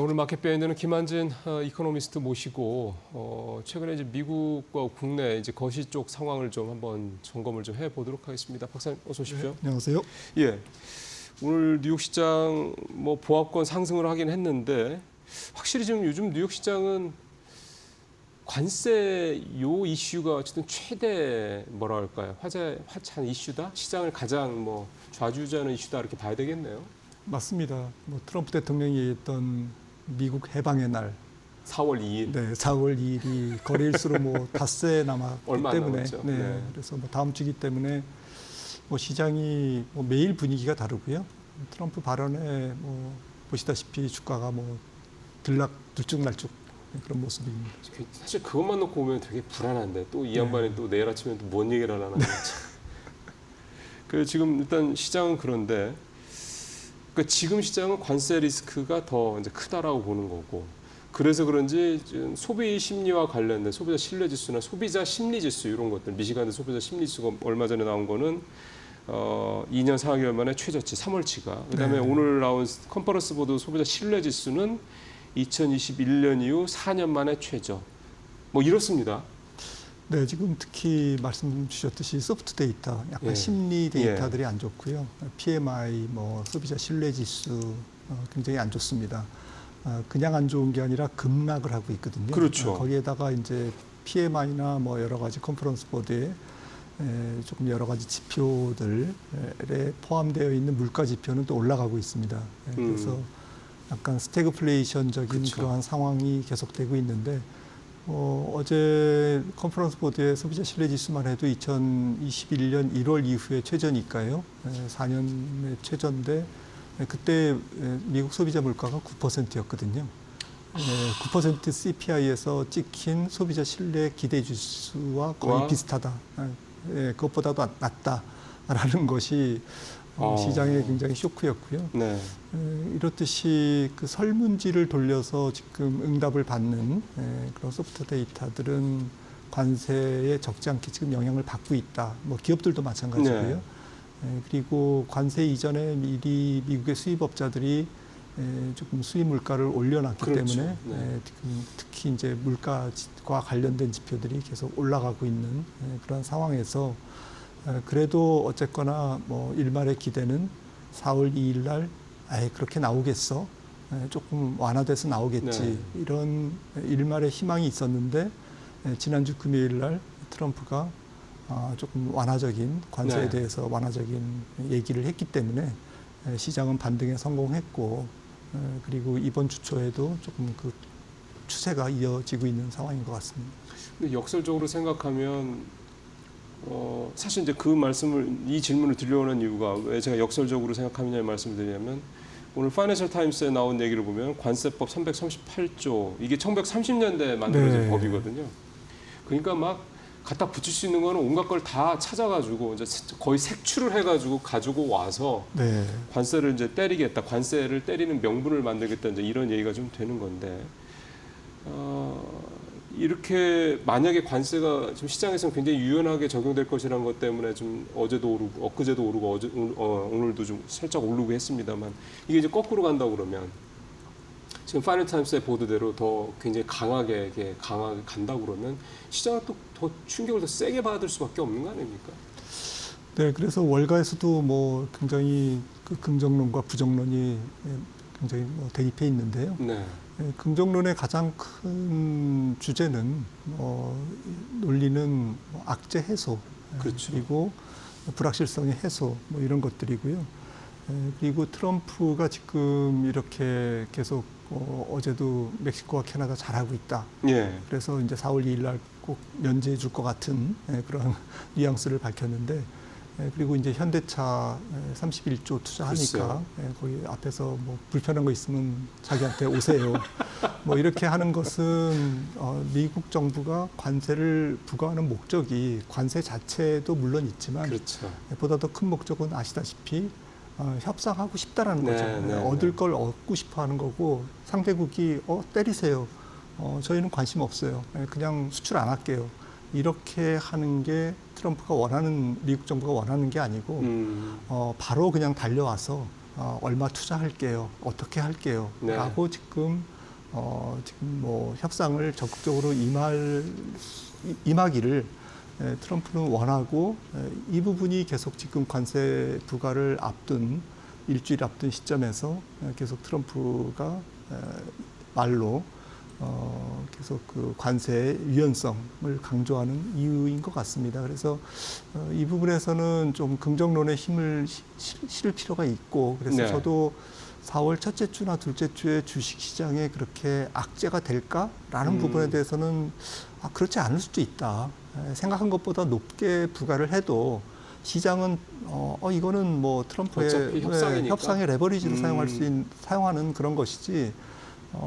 오늘 마켓 비하인드는 김한진 이코노미스트 모시고 최근에 이제 미국과 국내 이제 거시 쪽 상황을 좀 한번 점검을 좀 해보도록 하겠습니다. 박사님 어서 오십시오. 네, 안녕하세요. 예, 오늘 뉴욕 시장 뭐 보합권 상승을 하긴 했는데 확실히 지금 요즘 뉴욕 시장은 관세 요 이슈가 어쨌든 최대 뭐라 할까요? 화제한 이슈다. 시장을 가장 뭐 좌지우지하는 이슈다 이렇게 봐야 되겠네요. 맞습니다. 뭐 트럼프 대통령이 얘기했던 미국 해방의 날 4월 2일. 네, 4월 2일이 거래일수로 뭐 닷새 남았기 얼마 안 때문에 남았죠. 네, 네. 그래서 뭐 다음 주기 때문에 뭐 시장이 뭐 매일 분위기가 다르고요. 트럼프 발언에 뭐 보시다시피 주가가 뭐 들쭉날쭉 그런 모습입니다. 사실 그것만 놓고 보면 되게 불안한데 또 이 양반이 또 내일 아침에 또 뭔 얘기를 하나 참. 그 지금 일단 시장은 그런데 그러니까 지금 시장은 관세 리스크가 더 이제 크다라고 보는 거고 그래서 그런지 지금 소비 심리와 관련된 소비자 신뢰 지수나 소비자 심리 지수 이런 것들 미시간의 소비자 심리 지수가 얼마 전에 나온 거는 2년 4개월 만에 최저치 3월치가 그다음에 네. 오늘 나온 컨퍼런스 보드 소비자 신뢰 지수는 2021년 이후 4년 만에 최저 뭐 이렇습니다. 네, 지금 특히 말씀 주셨듯이 소프트 데이터, 약간 예. 심리 데이터들이 안 좋고요. PMI, 뭐 소비자 신뢰 지수 굉장히 안 좋습니다. 그냥 안 좋은 게 아니라 급락을 하고 있거든요. 그렇죠. 거기에다가 이제 PMI나 뭐 여러 가지 컨퍼런스 보드에 조금 여러 가지 지표들에 포함되어 있는 물가 지표는 또 올라가고 있습니다. 그래서 약간 스태그플레이션적인 그쵸. 그러한 상황이 계속되고 있는데 어제 컨퍼런스 보드의 소비자 신뢰 지수만 해도 2021년 1월 이후에 최저니까요. 4년의 최저인데 그때 미국 소비자 물가가 9%였거든요. 9% CPI에서 찍힌 소비자 신뢰 기대 지수와 거의 비슷하다. 그것보다도 낫다라는 것이 시장에 굉장히 쇼크였고요. 네. 이렇듯이 그 설문지를 돌려서 지금 응답을 받는 그런 소프트 데이터들은 관세에 적지 않게 지금 영향을 받고 있다. 뭐 기업들도 마찬가지고요. 네. 그리고 관세 이전에 미리 미국의 수입업자들이 조금 수입 물가를 올려놨기 그렇죠. 때문에 네. 특히 이제 물가와 관련된 지표들이 계속 올라가고 있는 그런 상황에서 그래도 어쨌거나 뭐 일말의 기대는 4월 2일 날 그렇게 나오겠어. 조금 완화돼서 나오겠지. 네. 이런 일말의 희망이 있었는데 지난주 금요일 날 트럼프가 조금 완화적인 관세에 네. 대해서 완화적인 얘기를 했기 때문에 시장은 반등에 성공했고 그리고 이번 주 초에도 조금 그 추세가 이어지고 있는 상황인 것 같습니다. 근데 역설적으로 생각하면 사실 이제 그 말씀을 이 질문을 드려오는 이유가 왜 제가 역설적으로 생각하느냐는 말씀을 드리냐면 오늘 파이낸셜 타임스에 나온 얘기를 보면 관세법 338조 이게 1930년대에 만들어진 네. 법이거든요. 그러니까 막 갖다 붙일 수 있는 거는 온갖 걸 다 찾아가지고 이제 거의 색출을 해가지고 가지고 와서 네. 관세를 이제 때리겠다, 관세를 때리는 명분을 만들겠다 이제 이런 얘기가 좀 되는 건데. 이렇게 만약에 관세가 좀 시장에서는 굉장히 유연하게 적용될 것이라는 것 때문에 좀 어제도 오르고 엊그제도 오르고 오늘도 좀 살짝 오르고 했습니다만 이게 이제 거꾸로 간다고 그러면 지금 파이낸셜 타임스의 보도대로 더 굉장히 강하게 간다고 그러면 시장은 또 더 충격을 더 세게 받을 수밖에 없는 거 아닙니까? 네, 그래서 월가에서도 뭐 굉장히 그 긍정론과 부정론이 굉장히 뭐 대립해 있는데요. 네. 긍정론의 가장 큰 주제는 논리는 악재 해소, 그렇죠. 그리고 불확실성의 해소 뭐 이런 것들이고요. 그리고 트럼프가 지금 이렇게 계속 어제도 멕시코와 캐나다 잘하고 있다. 예. 그래서 이제 4월 2일 날 꼭 면제해 줄 것 같은 그런 뉘앙스를 밝혔는데 그리고 이제 현대차 31조 투자하니까 거기 앞에서 뭐 불편한 거 있으면 자기한테 오세요. 뭐 이렇게 하는 것은 미국 정부가 관세를 부과하는 목적이 관세 자체도 물론 있지만 그렇죠. 보다 더 큰 목적은 아시다시피 협상하고 싶다라는 거죠. 네, 얻을 걸 얻고 싶어 하는 거고 상대국이 때리세요. 저희는 관심 없어요. 그냥 수출 안 할게요. 이렇게 하는 게 트럼프가 원하는, 미국 정부가 원하는 게 아니고 바로 그냥 달려와서 얼마 투자할게요. 어떻게 할게요. 네. 라고 지금 지금 뭐 협상을 적극적으로 임하기를 트럼프는 원하고 이 부분이 계속 지금 관세 부과를 앞둔 일주일 앞둔 시점에서 계속 트럼프가 말로 계속 그 관세의 유연성을 강조하는 이유인 것 같습니다. 그래서 이 부분에서는 좀 긍정론에 힘을 실을 필요가 있고 그래서 네. 저도 4월 첫째 주나 둘째 주에 주식시장에 그렇게 악재가 될까라는 부분에 대해서는 그렇지 않을 수도 있다. 생각한 것보다 높게 부과를 해도 시장은 이거는 뭐 트럼프의 어차피 협상이니까. 협상의 레버리지로 사용하는 그런 것이지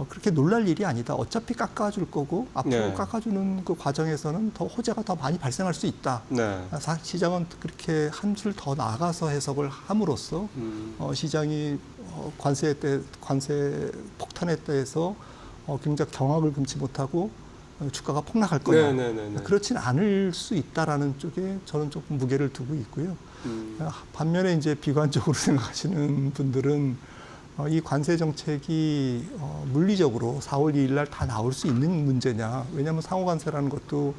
그렇게 놀랄 일이 아니다. 어차피 깎아줄 거고 앞으로 네. 깎아주는 그 과정에서는 더 호재가 더 많이 발생할 수 있다. 네. 시장은 그렇게 한술 더 나아가서 해석을 함으로써 시장이 관세 폭탄에 대해서 굉장히 경악을 금치 못하고 주가가 폭락할 거냐. 네네네. 그렇진 않을 수 있다라는 쪽에 저는 조금 무게를 두고 있고요. 반면에 이제 비관적으로 생각하시는 분들은 이 관세 정책이 물리적으로 4월 2일 날 다 나올 수 있는 문제냐. 왜냐하면 상호 관세라는 것도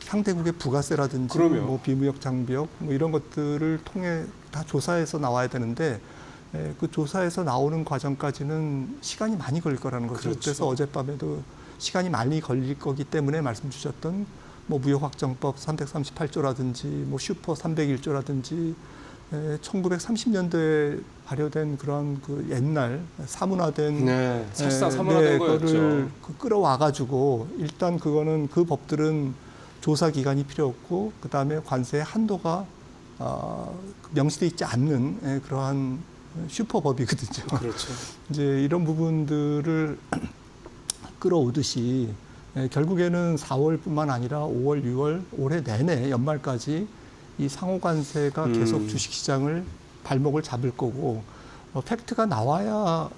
상대국의 부가세라든지 그럼요. 뭐 비무역 장벽 뭐 이런 것들을 통해 다 조사해서 나와야 되는데 그 조사에서 나오는 과정까지는 시간이 많이 걸릴 거라는 거죠. 그렇죠. 그래서 어젯밤에도 시간이 많이 걸릴 거기 때문에 말씀 주셨던 뭐 무역확정법 338조라든지 뭐 슈퍼 301조라든지 1930년대에 발효된 그런 그 옛날 사문화된 네. 사실상 사문화된 거였죠. 그거를 끌어와 가지고 일단 그거는 그 법들은 조사 기간이 필요 없고 그다음에 관세 한도가 명시돼 있지 않는 그러한 슈퍼법이거든요. 그렇죠. 이제 이런 부분들을 끌어오듯이 결국에는 4월뿐만 아니라 5월, 6월 올해 내내 연말까지 이 상호 관세가 계속 주식시장을 발목을 잡을 거고 팩트가 나와야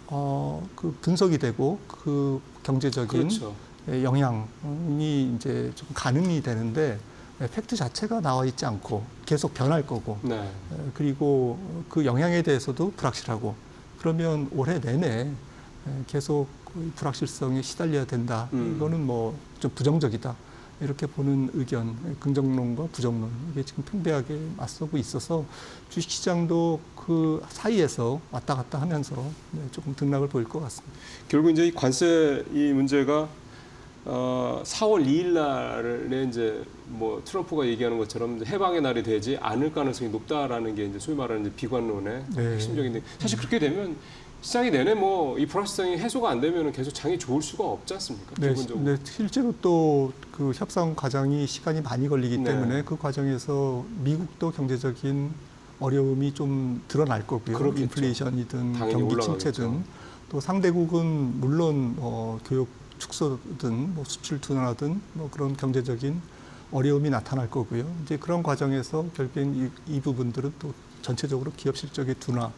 그 분석이 되고 그 경제적인 그렇죠. 영향이 이제 좀 가능이 되는데 팩트 자체가 나와 있지 않고 계속 변할 거고 네. 그리고 그 영향에 대해서도 불확실하고 그러면 올해 내내 계속 불확실성에 시달려야 된다. 이거는 뭐 좀 부정적이다. 이렇게 보는 의견, 긍정론과 부정론 이게 지금 팽배하게 맞서고 있어서 주식시장도 그 사이에서 왔다 갔다 하면서 조금 등락을 보일 것 같습니다. 결국 이제 이 관세 이 문제가 4월 2일 날에 이제 뭐 트럼프가 얘기하는 것처럼 해방의 날이 되지 않을 가능성이 높다라는 게 이제 소위 말하는 이제 비관론의 핵심적인데 사실 그렇게 되면 시장이 내내 뭐 이 불확실성이 해소가 안 되면 계속 장이 좋을 수가 없지 않습니까? 기본적으로. 네, 실제로 또 그 협상 과정이 시간이 많이 걸리기 때문에 그 과정에서 미국도 경제적인 어려움이 좀 드러날 거고요. 그렇겠죠. 인플레이션이든 당연히 경기 올라가겠죠. 침체든 또 상대국은 물론 교역 축소든 뭐 수출 둔화든 뭐 그런 경제적인 어려움이 나타날 거고요. 이제 그런 과정에서 결국엔 이 부분들은 또 전체적으로 기업 실적의 둔화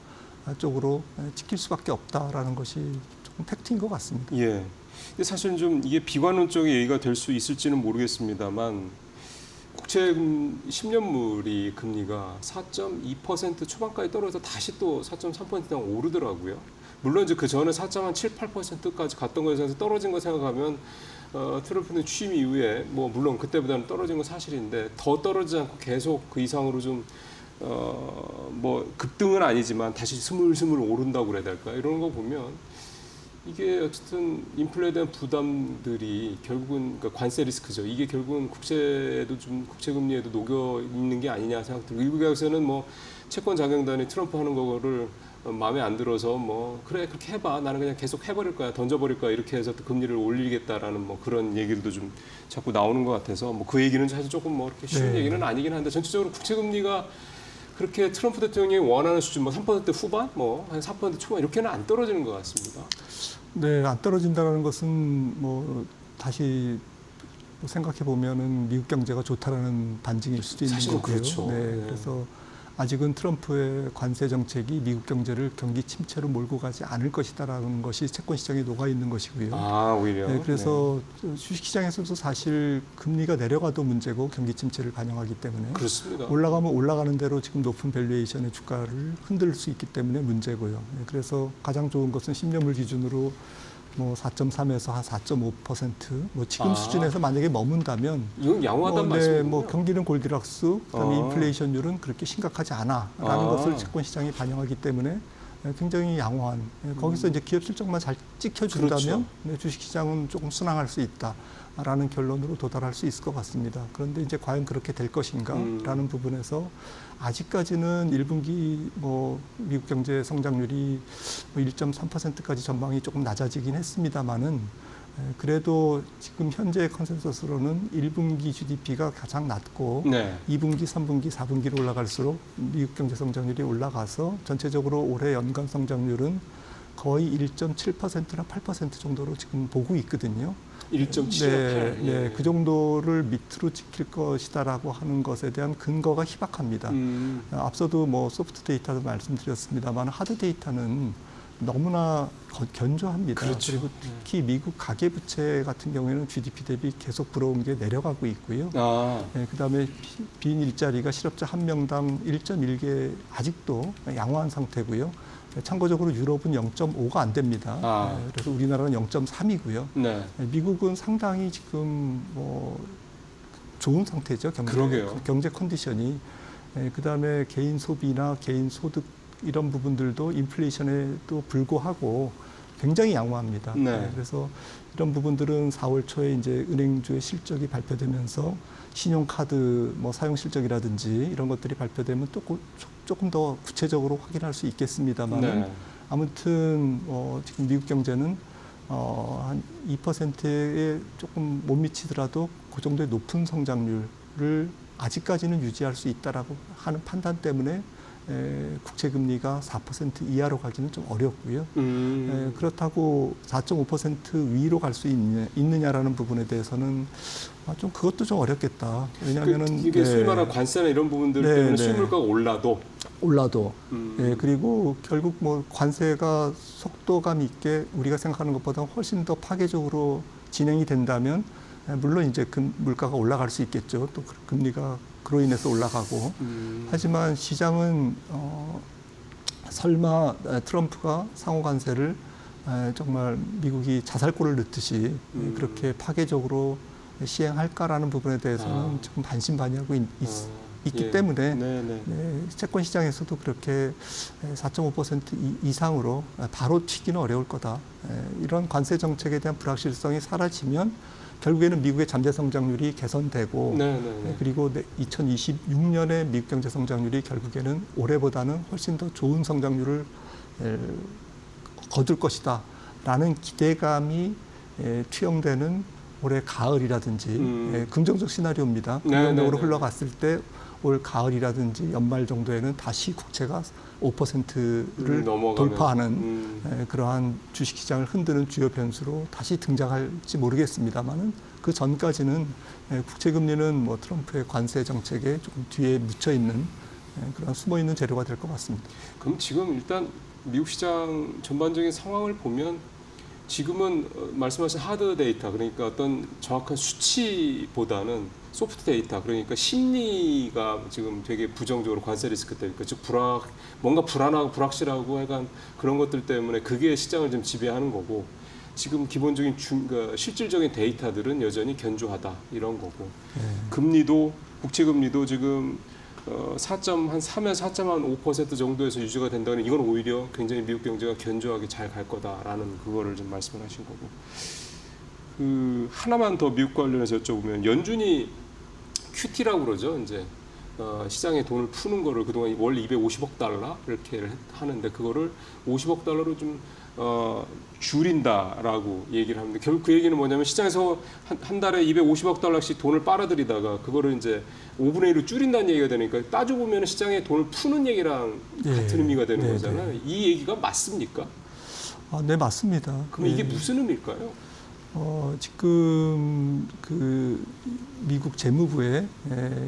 쪽으로 찍힐 수밖에 없다라는 것이 조금 팩트인 것 같습니다. 예. 근데 사실 좀 이게 비관론적인 얘기가 될 수 있을지는 모르겠습니다만 국채 10년물이 금리가 4.2% 초반까지 떨어져 다시 또 4.3%당 오르더라고요. 물론 이제 그 전에 4.7, 8%까지 갔던 거에서 떨어진 거 생각하면 트럼프는 취임 이후에 뭐 물론 그때보다는 떨어진 건 사실인데 더 떨어지지 않고 계속 그 이상으로 좀 뭐 급등은 아니지만 다시 스물스물 오른다고 그래야 될까 이런 거 보면 이게 어쨌든 인플레에 대한 부담들이 결국은 그러니까 관세 리스크죠. 이게 결국은 국채에도 좀 국채 금리에도 녹여 있는 게 아니냐 생각 들고 미국에서는 뭐 채권 자경단이 트럼프 하는 거를 마음에 안 들어서 뭐 그래 그렇게 해봐 나는 그냥 계속 해버릴 거야 던져버릴 거야 이렇게 해서 또 금리를 올리겠다라는 뭐 그런 얘기들도 좀 자꾸 나오는 것 같아서 뭐 그 얘기는 사실 조금 뭐 이렇게 쉬운 얘기는 아니긴 한데 전체적으로 국채 금리가 그렇게 트럼프 대통령이 원하는 수준 뭐 3% 후반 뭐 한 4% 초반 이렇게는 안 떨어지는 것 같습니다. 네, 안 떨어진다는 것은 뭐 다시 생각해 보면은 미국 경제가 좋다라는 반증일 수도 있는 사실은 거고요. 그렇죠. 네, 네. 그래서 아직은 트럼프의 관세 정책이 미국 경제를 경기 침체로 몰고 가지 않을 것이다라는 것이 채권 시장에 녹아 있는 것이고요. 아 오히려. 네, 그래서 주식 시장에서도 사실 금리가 내려가도 문제고 경기 침체를 반영하기 때문에 그렇습니다. 올라가면 올라가는 대로 지금 높은 밸류에이션의 주가를 흔들 수 있기 때문에 문제고요. 네, 그래서 가장 좋은 것은 10년물 기준으로 뭐 4.3에서 한 4.5%뭐 지금 아. 수준에서 만약에 머문다면 이건 양호하다는 네, 말씀이군요. 뭐 경기는 골디락스, 그다음에 아. 인플레이션율은 그렇게 심각하지 않아라는 것을 채권 시장이 반영하기 때문에 굉장히 양호한. 거기서 이제 기업 실적만 잘 찍혀준다면 그렇죠. 네, 주식 시장은 조금 순항할 수 있다라는 결론으로 도달할 수 있을 것 같습니다. 그런데 이제 과연 그렇게 될 것인가라는 부분에서 아직까지는 1분기 뭐 미국 경제 성장률이 1.3%까지 전망이 조금 낮아지긴 했습니다만은 그래도 지금 현재 컨센서스로는 1분기 GDP가 가장 낮고 네. 2분기, 3분기, 4분기로 올라갈수록 미국 경제 성장률이 올라가서 전체적으로 올해 연간 성장률은 거의 1.7%나 8% 정도로 지금 보고 있거든요. 1.78. 네, 네, 그 정도를 밑으로 찍힐 것이다라고 하는 것에 대한 근거가 희박합니다. 앞서도 뭐 소프트 데이터도 말씀드렸습니다만 하드 데이터는 너무나 견조합니다. 그렇죠. 그리고 특히 미국 가계부채 같은 경우에는 GDP 대비 계속 불어온 게 내려가고 있고요. 아, 네, 그다음에 빈 일자리가 실업자 한 명당 1.1개 아직도 양호한 상태고요. 참고적으로 유럽은 0.5가 안 됩니다. 아. 그래서 우리나라는 0.3이고요. 네. 미국은 상당히 지금 뭐 좋은 상태죠. 그러게요. 경제 컨디션이. 그다음에 개인 소비나 개인 소득 이런 부분들도 인플레이션에도 불구하고 굉장히 양호합니다. 네. 그래서 이런 부분들은 4월 초에 이제 은행주의 실적이 발표되면서 신용카드 뭐 사용 실적이라든지 이런 것들이 발표되면 또 조금 더 구체적으로 확인할 수 있겠습니다만 네. 아무튼 지금 미국 경제는 한 2%에 조금 못 미치더라도 그 정도의 높은 성장률을 아직까지는 유지할 수 있다라고 하는 판단 때문에 국채 금리가 4% 이하로 가기는 좀 어렵고요. 그렇다고 4.5% 위로 갈 수 있느냐라는 부분에 대해서는 좀 그것도 좀 어렵겠다. 왜냐하면은 이게 소위 말하는 관세나 이런 부분들 네, 때문에 네. 수입물가가 올라도 그리고 결국 뭐 관세가 속도감 있게 우리가 생각하는 것보다 훨씬 더 파괴적으로 진행이 된다면 물론 이제 물가가 올라갈 수 있겠죠. 또 금리가 그로 인해서 올라가고. 하지만 시장은 설마 트럼프가 상호 관세를 정말 미국이 자살골을 넣듯이 그렇게 파괴적으로 시행할까라는 부분에 대해서는 조금 반신반의하고 있기 때문에 채권 시장에서도 그렇게 4.5% 이상으로 바로 튀기는 어려울 거다. 이런 관세 정책에 대한 불확실성이 사라지면 결국에는 미국의 잠재 성장률이 개선되고 그리고 2026년에 미국 경제 성장률이 결국에는 올해보다는 훨씬 더 좋은 성장률을 거둘 것이다라는 기대감이 투영되는 올해 가을이라든지 긍정적 시나리오입니다. 긍정적으로 흘러갔을 때 올 가을이라든지 연말 정도에는 다시 국채가 5%를 돌파하는 그러한 주식시장을 흔드는 주요 변수로 다시 등장할지 모르겠습니다만은 그 전까지는 국채금리는 뭐 트럼프의 관세 정책에 조금 뒤에 묻혀 있는 그런 숨어 있는 재료가 될 것 같습니다. 그럼 지금 일단 미국 시장 전반적인 상황을 보면 지금은 말씀하신 하드 데이터, 그러니까 어떤 정확한 수치보다는 소프트 데이터, 그러니까 심리가 지금 되게 부정적으로 관세 리스크 때문에, 즉 뭔가 불안하고 불확실하고 약간 그런 것들 때문에 그게 시장을 좀 지배하는 거고, 지금 기본적인 그러니까 실질적인 데이터들은 여전히 견조하다 이런 거고, 금리도 국채 금리도 지금 4.3에서 4.5% 정도에서 유지가 된다면 이건 오히려 굉장히 미국 경제가 견조하게 잘 갈 거다라는 그거를 좀 말씀을 하신 거고, 그 하나만 더 미국 관련해서 여쭤보면 연준이 QT라고 그러죠. 이제 시장에 돈을 푸는 거를 그동안 월 250억 달러 이렇게 하는데 그거를 50억 달러로 좀 줄인다라고 얘기를 하는데 결국 그 얘기는 뭐냐면 시장에서 한 달에 250억 달러씩 돈을 빨아들이다가 그거를 이제 5분의 1로 줄인다는 얘기가 되니까 따져보면 시장에 돈을 푸는 얘기랑 같은 의미가 되는 거잖아요. 이 얘기가 맞습니까? 네, 맞습니다. 그럼 이게 무슨 의미일까요? 지금 그 미국 재무부의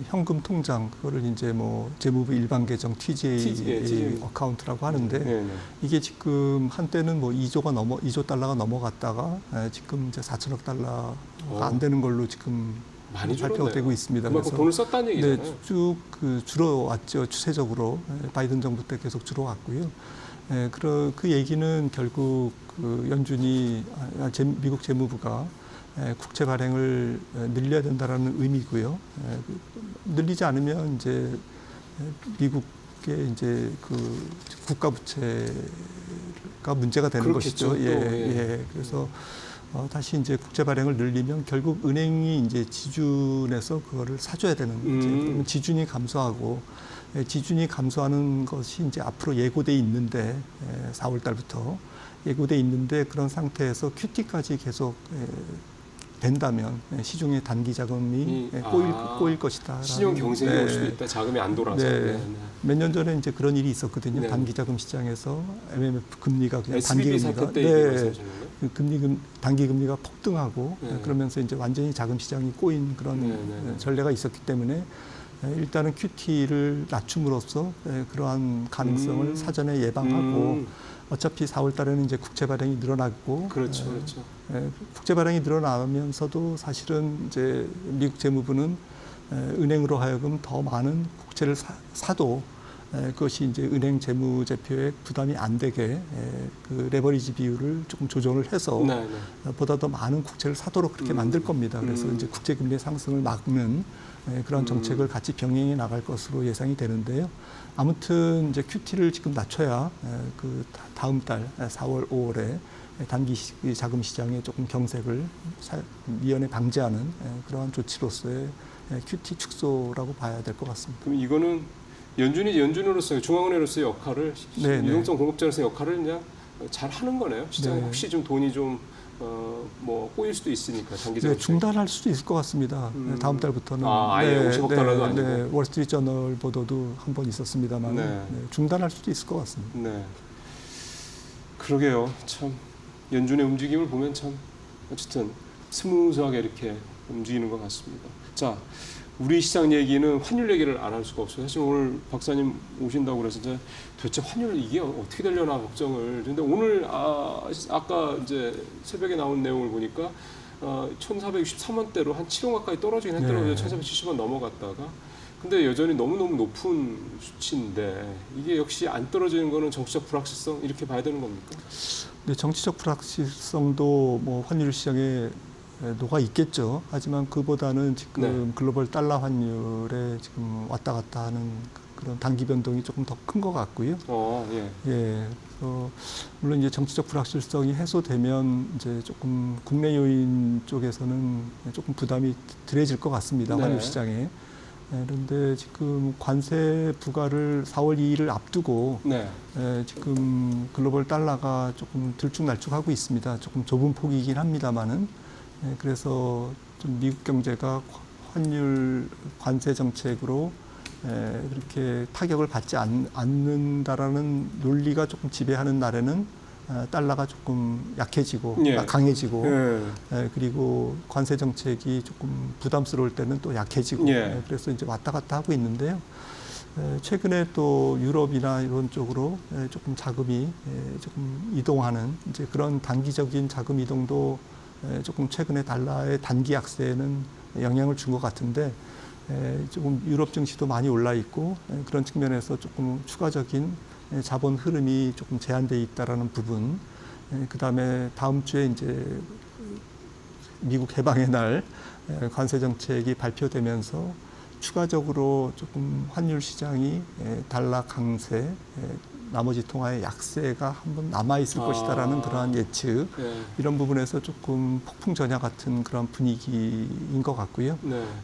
현금 통장 그거를 이제 뭐 재무부 일반 계정 TGA 어카운트라고 하는데 이게 지금 한때는 뭐 2조 달러가 넘어갔다가 지금 이제 4천억 달러가 안 되는 걸로 지금 많이 발표되고 있습니다. 그만큼 돈을 썼다는 얘기잖아요. 쭉 줄어왔죠. 추세적으로 바이든 정부 때 계속 줄어왔고요. 그 얘기는 결국 그 연준이 미국 재무부가 국채 발행을 늘려야 된다라는 의미고요. 늘리지 않으면 이제 미국의 이제 그 국가 부채가 문제가 되는 그렇겠죠, 것이죠. 또, 그래서 다시 이제 국채 발행을 늘리면 결국 은행이 이제 지준에서 그거를 사줘야 되는 문제. 그러면 지준이 감소하고 지준이 감소하는 것이 이제 앞으로 예고돼 있는데 4월 달부터 예고돼 있는데 그런 상태에서 QT까지 계속 된다면 시중에 단기 자금이 꼬일 것이다. 신용 경색이 올 수도 있다. 자금이 안 돌아서. 몇 년 전에 이제 그런 일이 있었거든요. 네. 단기 자금 시장에서 MMF 금리가 그냥 SBB 사태 때 말씀하시는 거예요? 단기 금리가 폭등하고 네. 그러면서 이제 완전히 자금 시장이 꼬인 그런 전례가 있었기 때문에 일단은 QT를 낮춤으로써 그러한 가능성을 사전에 예방하고 어차피 4월 달에는 이제 국채 발행이 늘어났고 그렇죠. 국채 발행이 늘어나면서도 사실은 이제 미국 재무부는 은행으로 하여금 더 많은 국채를 사도 그것이 이제 은행 재무제표에 부담이 안 되게 그 레버리지 비율을 조금 조정을 해서 보다 더 많은 국채를 사도록 그렇게 만들 겁니다. 그래서 이제 국제 금리의 상승을 막는 그런 정책을 같이 병행해 나갈 것으로 예상이 되는데요. 아무튼 이제 QT를 지금 낮춰야 그 다음 달 4월, 5월에 단기 자금 시장에 조금 경색을 미연에 방지하는 그러한 조치로서의 QT 축소라고 봐야 될 것 같습니다. 그럼 이거는 연준으로서의 중앙은행으로서의 역할을 유동성 공급자로서의 역할을 그냥 잘 하는 거네요. 시장 혹시 좀 돈이 좀 뭐 꼬일 수도 있으니까 장기적으로 중단할 수도 있을 것 같습니다. 다음 달부터는 아예 50억 달러도 아니고 월스트리트저널 보도도 한 번 있었습니다만 중단할 수도 있을 것 같습니다. 네, 그러게요. 참 연준의 움직임을 보면 참 어쨌든 스무스하게 이렇게 움직이는 것 같습니다. 자, 우리 시장 얘기는 환율 얘기를 안 할 수가 없어요. 사실 오늘 박사님 오신다고 그래서 이제 도대체 환율 이게 어떻게 되려나 걱정을. 근데 오늘 아까 이제 새벽에 나온 내용을 보니까 1,463원대로 한 7원 가까이 떨어지긴 했더라고요. 1,470원 넘어갔다가. 근데 여전히 너무너무 높은 수치인데 이게 역시 안 떨어지는 거는 정치적 불확실성 이렇게 봐야 되는 겁니까? 네, 정치적 불확실성도 뭐 환율 시장에 녹아 있겠죠. 하지만 그보다는 지금 글로벌 달러 환율에 지금 왔다 갔다 하는 그런 단기 변동이 조금 더 큰 것 같고요. 물론 이제 정치적 불확실성이 해소되면 이제 조금 국내 요인 쪽에서는 조금 부담이 덜해질 것 같습니다. 환율 시장에. 그런데 지금 관세 부과를 4월 2일을 앞두고 지금 글로벌 달러가 조금 들쭉날쭉하고 있습니다. 조금 좁은 폭이긴 합니다만은. 그래서 좀 미국 경제가 환율 관세 정책으로 그렇게 타격을 받지 않는다라는 논리가 조금 지배하는 날에는 달러가 조금 약해지고 강해지고 그리고 관세 정책이 조금 부담스러울 때는 또 약해지고 그래서 이제 왔다 갔다 하고 있는데요. 최근에 또 유럽이나 이런 쪽으로 조금 자금이 조금 이동하는 이제 그런 단기적인 자금 이동도 조금 최근에 달러의 단기 약세에는 영향을 준 것 같은데 조금 유럽 증시도 많이 올라 있고 그런 측면에서 조금 추가적인 자본 흐름이 조금 제한돼 있다라는 부분. 그다음에 다음 주에 이제 미국 해방의 날 관세 정책이 발표되면서 추가적으로 조금 환율 시장이 달러 강세, 나머지 통화의 약세가 한번 남아 있을 것이다라는 그러한 예측 이런 부분에서 조금 폭풍 전야 같은 그런 분위기인 것 같고요.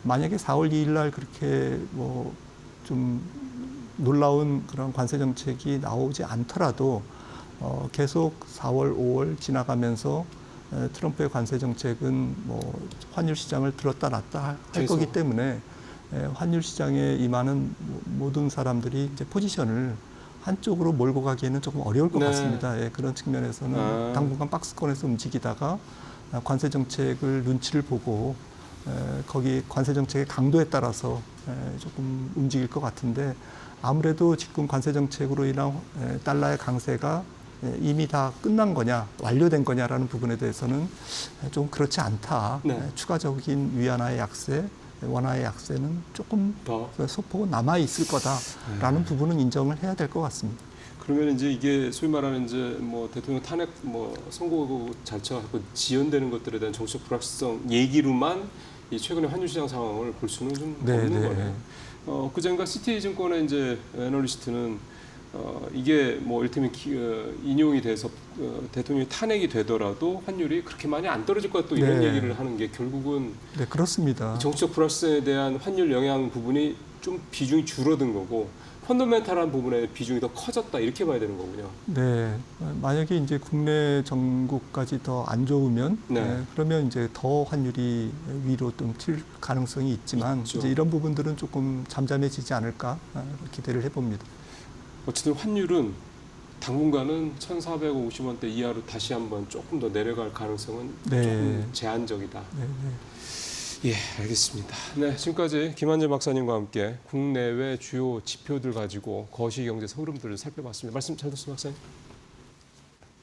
만약에 4월 2일 날 그렇게 뭐 좀 놀라운 그런 관세 정책이 나오지 않더라도 계속 4월, 5월 지나가면서 트럼프의 관세 정책은 뭐 환율 시장을 들었다 놨다 할 거기 때문에 환율 시장에 임하는 모든 사람들이 이제 포지션을 한쪽으로 몰고 가기에는 조금 어려울 것 같습니다. 그런 측면에서는 당분간 박스권에서 움직이다가 관세 정책을 눈치를 보고 거기 관세 정책의 강도에 따라서 조금 움직일 것 같은데 아무래도 지금 관세 정책으로 인한 달러의 강세가 이미 다 끝난 거냐 완료된 거냐라는 부분에 대해서는 좀 그렇지 않다. 추가적인 위안화의 약세 원화의 약세는 조금 더 소폭은 남아 있을 거다라는 부분은 인정을 해야 될 것 같습니다. 그러면 이제 이게 소위 말하는 이제 뭐 대통령 탄핵 뭐 선거 자체가 지연되는 것들에 대한 정치적 불확실성 얘기로만 이 최근의 환율 시장 상황을 볼 수는 좀 네, 없는 네. 거네요. 그젠가 시티증권의 이제 애널리스트는 이게 뭐 일테면 인용이 돼서 대통령이 탄핵이 되더라도 환율이 그렇게 많이 안 떨어질 것 같다 또 이런 네. 얘기를 하는 게 결국은 네, 그렇습니다. 정치적 불확실성에 대한 환율 영향 부분이 좀 비중이 줄어든 거고 펀더멘탈한 부분에 비중이 더 커졌다 이렇게 봐야 되는 거군요. 네, 만약에 이제 국내 정국까지 더 안 좋으면 네. 그러면 이제 더 환율이 위로 좀 튈 가능성이 있지만 있죠. 이제 이런 부분들은 조금 잠잠해지지 않을까 기대를 해봅니다. 어쨌든 환율은 당분간은 1,450원대 이하로 다시 한번 조금 더 내려갈 가능성은 네. 조금 제한적이다. 네, 네. 예, 알겠습니다. 네, 지금까지 김한재 박사님과 함께 국내외 주요 지표들 가지고 거시경제 흐름들을 살펴봤습니다. 말씀 잘 듣습니다, 박사님.